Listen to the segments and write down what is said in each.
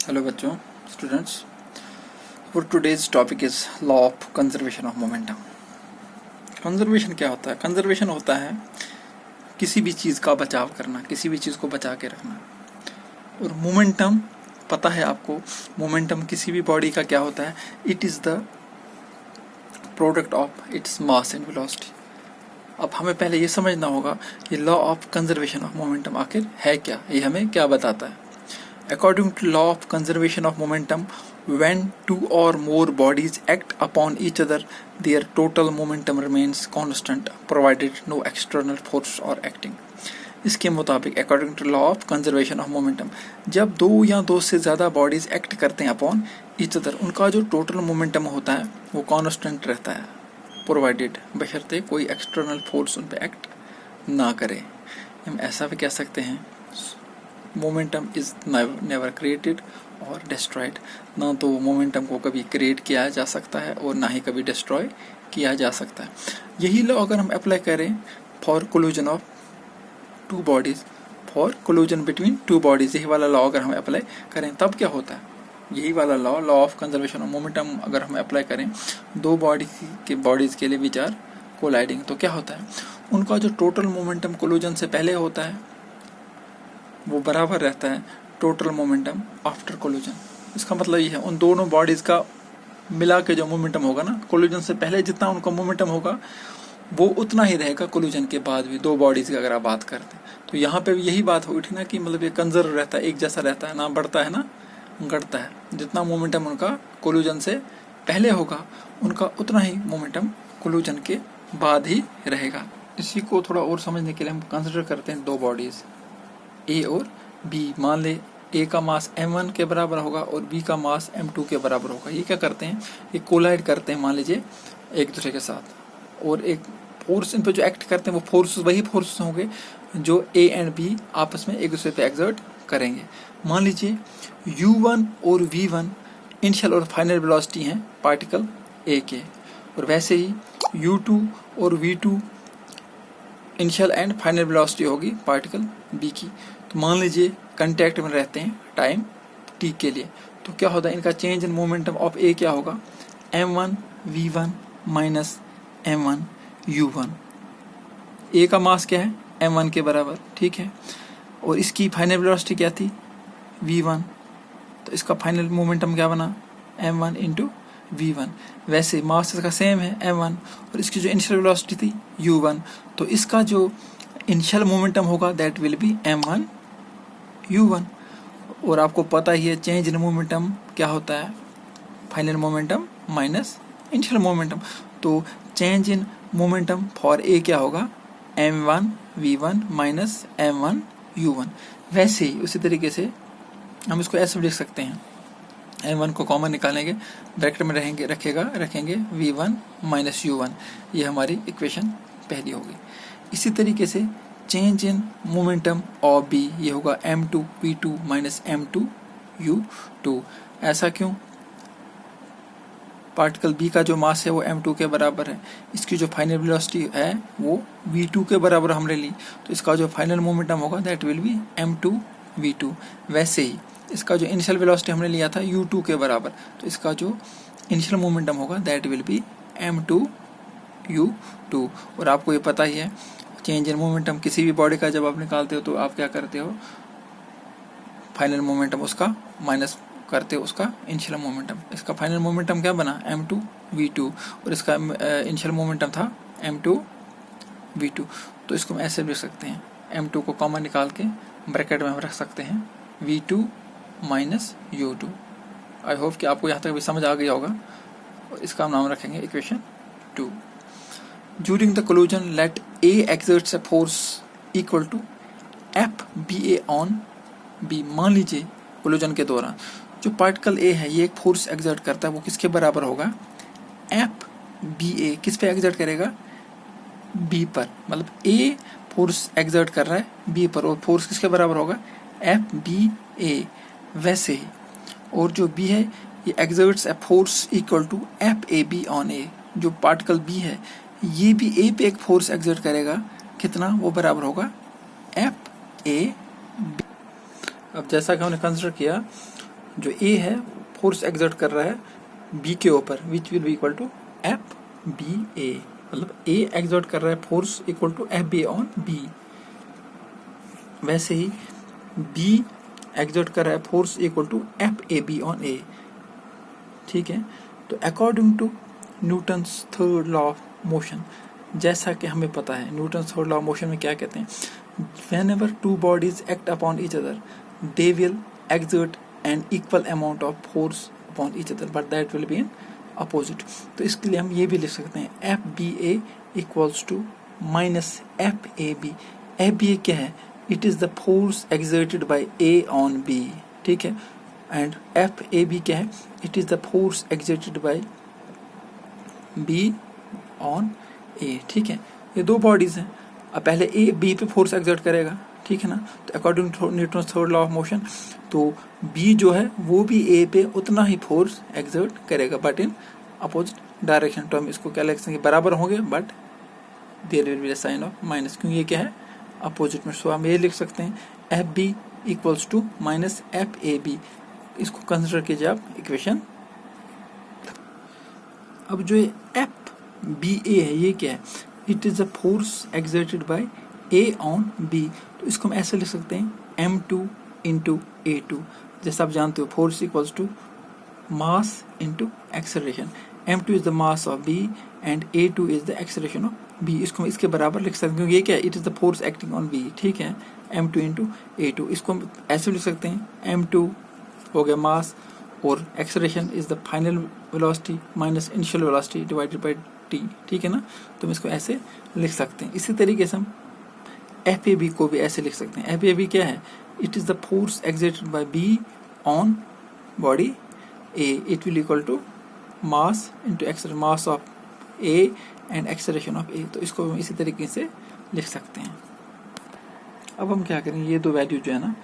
Hello बच्चों, students. For today's topic is law of conservation of momentum. Conservation क्या होता है? कंजर्वेशन होता है किसी भी चीज़ का बचाव करना, किसी भी चीज़ को बचा के रखना। और मोमेंटम पता है आपको, मोमेंटम किसी भी बॉडी का क्या होता है? It is the product of its mass and velocity. अब हमें पहले ये समझना होगा ये law of conservation of momentum आखिर है क्या, ये हमें क्या बताता है। According to law of conservation of momentum, when two or more bodies act upon each other, their total momentum remains constant, provided no external force or acting. इसके मुताबिक according to law of conservation of momentum, जब दो या दो से ज़्यादा bodies act करते हैं अपॉन each other, उनका जो टोटल मोमेंटम होता है वो कांस्टेंट रहता है, प्रोवाइडेड बशर्ते कोई एक्सटर्नल फोर्स उन पर एक्ट ना करे। हम ऐसा भी कह सकते हैं मोमेंटम इज़ नेवर क्रिएटेड और डिस्ट्रॉयड। ना तो मोमेंटम को कभी क्रिएट किया जा सकता है और ना ही कभी डिस्ट्रॉय किया जा सकता है। यही लॉ अगर हम अप्लाई करें for collision of to bodies, for collision between two bodies, यही वाला लॉ अगर हम अप्लाई करें तब क्या होता है? यही वाला law of conservation of momentum अगर हम अप्लाई करें दो बॉडीज़ के लिए विच आर कोलाइडिंग, तो क्या होता है? उनका जो टोटल मोमेंटम कोलिजन से पहले होता है वो बराबर रहता है टोटल मोमेंटम आफ्टर कोलिजन। इसका मतलब ये है उन दोनों बॉडीज़ का मिला के जो मोमेंटम होगा ना, कोलिजन से पहले जितना उनका मोमेंटम होगा वो उतना ही रहेगा कोलिजन के बाद भी, दो बॉडीज़ की अगर आप बात करते हैं। तो यहाँ पे भी यही बात हो उठी ना कि मतलब ये कंजर्व रहता है, एक जैसा रहता है, ना बढ़ता है ना घटता है। जितना मोमेंटम उनका कोलिजन से पहले होगा उनका उतना ही मोमेंटम कोलिजन के बाद ही रहेगा। इसी को थोड़ा और समझने के लिए हम कंसिडर करते हैं दो बॉडीज़ ए और बी। मान ले ए का मास m1 के बराबर होगा और बी का मास m2 के बराबर होगा। ये क्या करते हैं? ये कोलाइड करते हैं मान लीजिए एक दूसरे के साथ, और एक फोर्स इन पे जो एक्ट करते हैं वो फोर्स वही फोर्स होंगे जो ए एंड बी आपस में एक दूसरे पे एक्सर्ट करेंगे। मान लीजिए u1 और v1 इनिशियल और फाइनल वेलोसिटी हैं पार्टिकल ए के, और वैसे ही u2 और v2 initial and final velocity होगी पार्टिकल बी की। तो मान लीजिए कांटेक्ट में रहते हैं टाइम t के लिए, तो क्या होता है? इनका चेंज इन मोमेंटम ऑफ ए क्या होगा? m1 v1 minus m1 u1। ए का मास क्या है? m1 के बराबर, ठीक है, और इसकी फाइनल वेलोसिटी क्या थी? v1, तो इसका फाइनल मोमेंटम क्या बना? m1 into v1। वैसे मास इसका सेम है m1 और इसकी जो इनिशियल वेलोसिटी थी u1, तो इसका जो इनिशियल मोमेंटम होगा that will be m1 u1। और आपको पता ही है चेंज इन मोमेंटम क्या होता है? Final momentum minus initial momentum. तो change in momentum for A क्या होगा? m1 v1 minus m1 u1। वैसे ही उसी तरीके से हम इसको ऐसे लिख सकते हैं, m1 को कॉमन निकालेंगे, ब्रैकेट में रखेंगे v1 माइनस u1। ये हमारी इक्वेशन पहली होगी। इसी तरीके से change in momentum of B, ये होगा m2 v2 minus m2 u2। ऐसा क्यों? पार्टिकल बी का जो मास है वो m2 के बराबर है, इसकी जो फाइनल वेलोसिटी है वो v2 के बराबर हमने ली, तो इसका जो फाइनल मोमेंटम होगा that will be m2 v2। वैसे ही इसका जो इनिशियल वेलोसिटी हमने लिया था u2 के बराबर, तो इसका जो इनिशियल मोमेंटम होगा that will be m2 u2। और आपको ये पता ही है चेंज इन मोमेंटम किसी भी बॉडी का जब आप निकालते हो तो आप क्या करते हो? फाइनल मोमेंटम उसका माइनस करते हो उसका इनिशियल मोमेंटम। इसका फाइनल मोमेंटम क्या बना? m2 v2, और इसका इनिशियल मोमेंटम था m2 v2। तो इसको हम ऐसे लिख सकते हैं, m2 को कॉमन निकाल के ब्रैकेट में हम रख सकते हैं v2 minus u2। I hope कि आपको यहाँ तक भी समझ आ गया होगा। और इसका हम नाम रखेंगे equation 2। During the collision, let A exerts a force equal to FBA on B। मान लीजिए कोलिजन के दौरान जो पार्टिकल A है ये एक फोर्स एक्सर्ट करता है, वो किसके बराबर होगा? FBA। किस पे एक्सर्ट करेगा? B पर। मतलब A फोर्स एक्सर्ट कर रहा है B पर, और फोर्स किसके बराबर होगा? FBA। वैसे ही और जो B है ये exerts a force equal to FAB on A। जो पार्टिकल B है ये भी ए पे एक फोर्स एक्सर्ट करेगा, कितना? वो बराबर होगा FAB। अब जैसा कि हमने कंसिडर किया जो ए है फोर्स एक्सर्ट कर रहा है बी के ऊपर, which will be equal to F B A, मतलब ए एक्सर्ट कर रहा है force equal to F B on B. वैसे ही बी एक्सर्ट कर रहा है force equal to F A B on A. ठीक है, तो according to Newton's third law of motion, जैसा कि हमें पता है Newton's third law of motion में क्या कहते हैं, whenever two bodies act upon each other they will exert an equal amount of force upon each other but that will be in opposite। तो इसके लिए हम ये भी लिख सकते हैं F B A equals to minus F A B. F B A क्या है, it is the force exerted by A on B. ठीक है, एंड एफ ए बी क्या है, it is the force exerted by B on A. ठीक है, ये दो बॉडीज हैं, अब पहले ए बी पे फोर्स एक्सर्ट करेगा, ठीक है ना, तो according to Newton's third law of motion तो बी जो है वो भी ए पे उतना ही फोर्स एक्सर्ट करेगा बट इन अपोजिट डायरेक्शन। तो हम इसको क्या लिख सकते हैं, बराबर होंगे but there will be the sign of minus, क्योंकि ये क्या है अपोजिट में। सो हम ये लिख सकते हैं F B equals to minus F A B. इसको कंसिडर कीजिए आप इक्वेशन। अब जो एफ बी ए है ये क्या है, it is a force exerted by A on B. तो इसको हम ऐसे लिख सकते हैं m2 इंटू a2। जैसे आप जानते हो force equals to mass into acceleration. m2 is the mass of b and a2 is the acceleration of b। इसको हम इसके बराबर लिख सकते हैं क्योंकि ये क्या है, it is the force acting on b। ठीक है, m2 इंटू a2। इसको हम ऐसे लिख सकते हैं m2 हो गया मास और acceleration is the final velocity minus initial velocity divided by t। ठीक है ना, तो हम इसको ऐसे लिख सकते हैं। इसी तरीके से हम एफ ए बी को भी ऐसे लिख सकते हैं। एफ ए बी क्या है, it is the force exerted by B on body A, it will equal to mass into acceleration, mass of A and acceleration of A. तो इसको हम इसी तरीके से लिख सकते हैं। अब हम क्या करेंगे, ये दो वैल्यू जो है ना,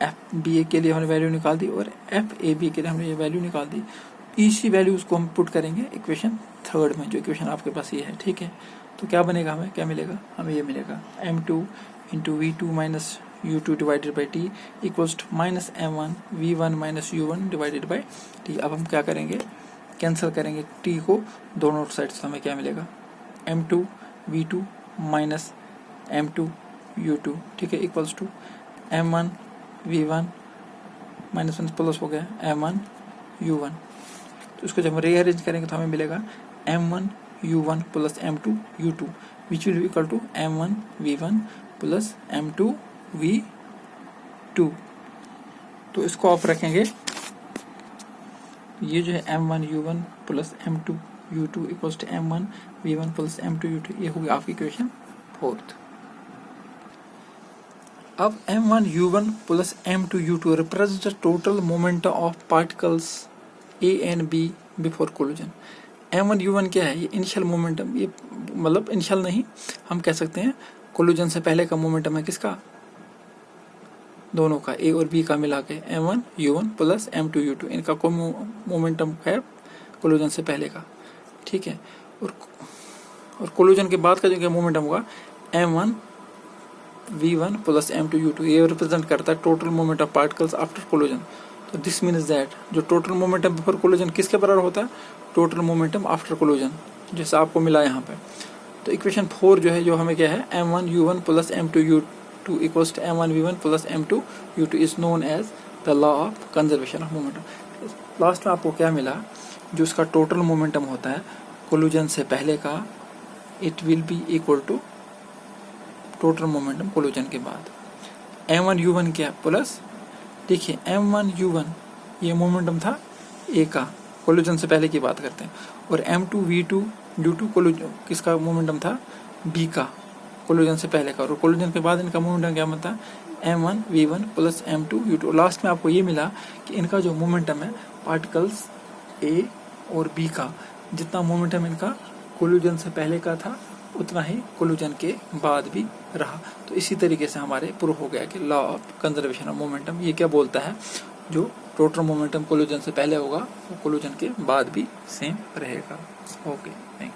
एफ बी ए के लिए हमने वैल्यू निकाल दी और एफ ए बी के लिए हमने ये वैल्यू निकाल दी। इसी वैल्यूज को हम पुट करेंगे इक्वेशन थर्ड में, जो इक्वेशन आपके पास ये है। ठीक है, तो क्या बनेगा, हमें क्या मिलेगा, हमें ये मिलेगा m2 into v2 minus u2 divided by T equals to minus m1 v1 minus u1 divided by T. अब हम क्या करेंगे, कैंसिल करेंगे t को दोनों साइड से, हमें क्या मिलेगा m2 v2 minus m2 u2। ठीक है, equals to m1 v1 minus one plus हो गया m1 u1। तो इसको जब हम रीअरेंज करेंगे तो हमें मिलेगा m1 u1 plus m2 u2 which will be equal to m1 v1 plus m2 v2। तो इसको आप रखेंगे, ये जो है m1 u1 plus m2 u2 equals to m1 v1 plus m2 u2, ये होगी आपकी इक्वेशन फोर्थ। अब m1 u1 plus m2 u2 represent the total momentum of particles a and b before collision. m1 u1 क्या है, ये initial momentum, ये मतलब initial नहीं, हम कह सकते हैं कोलिजन से पहले का मोमेंटम है किसका, दोनों का, a और b का मिला के m1 u1 plus m2 u2, इनका कोई मोमेंटम है कोलिजन से पहले का। ठीक है, और कोलिजन के बाद का जो मोमेंटम होगा m1 v1 plus m2 u2, ये रिप्रेजेंट करता है total moment of particles after collision. तो दिस मीन्स दैट जो टोटल मोमेंटम बिफोर कोलिजन किसके बराबर होता है, टोटल मोमेंटम आफ्टर कोलिजन, जैसे आपको मिला यहाँ पे। तो इक्वेशन 4 जो है, जो हमें क्या है m1 u1 plus m2 u2 equals to m1 v1 plus m2 u2 is known as the law of conservation of momentum. Last में आपको क्या मिला, जो उसका टोटल मोमेंटम होता है कोलिजन से पहले का, it will be equal to total momentum collision के बाद। m1 u1 क्या प्लस, देखिए m1 u1 ये मोमेंटम था a का, कोलिजन से पहले की बात करते हैं, और m2 v2 u2 कोलिजन किसका मोमेंटम था, b का, कोलिजन से पहले का, और कोलिजन के बाद इनका मोमेंटम क्या बनता है m1 v1 plus m2 u2। Last में आपको ये मिला कि इनका जो मोमेंटम है पार्टिकल्स a और b का, जितना मोमेंटम इनका कोलिजन से पहले का था उतना ही कोलिजन के बाद भी रहा। तो इसी तरीके से हमारे प्रूफ हो गया कि law of conservation of momentum ये क्या बोलता है, जो टोटल मोमेंटम कोलिजन से पहले होगा वो कोलिजन के बाद भी सेम रहेगा। Okay, thank you.